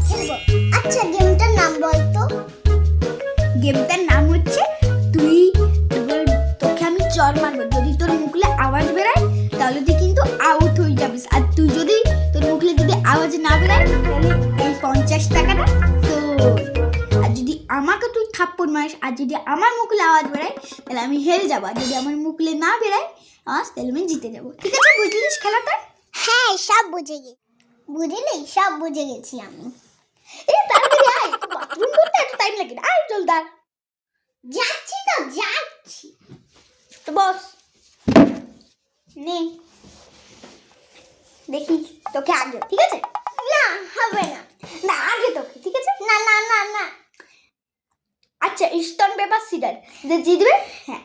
খেলবো। আচ্ছা গেমটার নাম বল তো। গেমটার নাম হচ্ছে তুই তোকে আমি চড় মারবো, যদি তোর মুখলে আওয়াজ বেরায় তাহলে তুই কিন্তু আউট হয়ে যাবিস, আর তুই যদি তোর মুখলে যদি আওয়াজ না বেরায় তাহলে এই 50 টাকাটা তোর। আর যদি আমাকে তুই থাপ্পড় মারিস আর যদি আমার মুখলে আওয়াজ বেরায় তাহলে আমি হেরে যাবো, আর যদি আমার মুখলে না বেরায় আওয়াজ তাহলে আমি জিতে যাবো। ঠিক আছে, বুঝলিস খেলাটা? হ্যাঁ সব বুঝে গেছি, বুঝলি সব বুঝে গেছি আমি। তাড়াতাড়ি আয়, বাথরুম করতে এত টাইম লাগে না, আয় চল দাঁড়। যাচ্ছি তো যাচ্ছি। তো বস নে, দেখি তোকে আগে, ঠিক আছে? না হবে না। না আগে তোকে, ঠিক আছে? না না না না। আচ্ছা স্টোন পেপার সিজার যে জিতবে, হ্যাঁ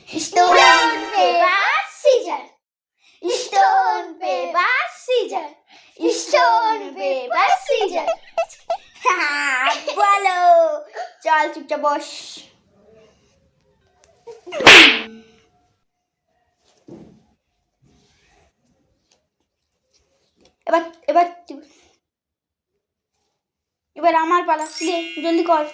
stone paper scissor, stone paper scissor, stone paper scissor. বলো, চল চুপচাপ বস। এবার এবার এবার আমার পালা, দে জলদি কর।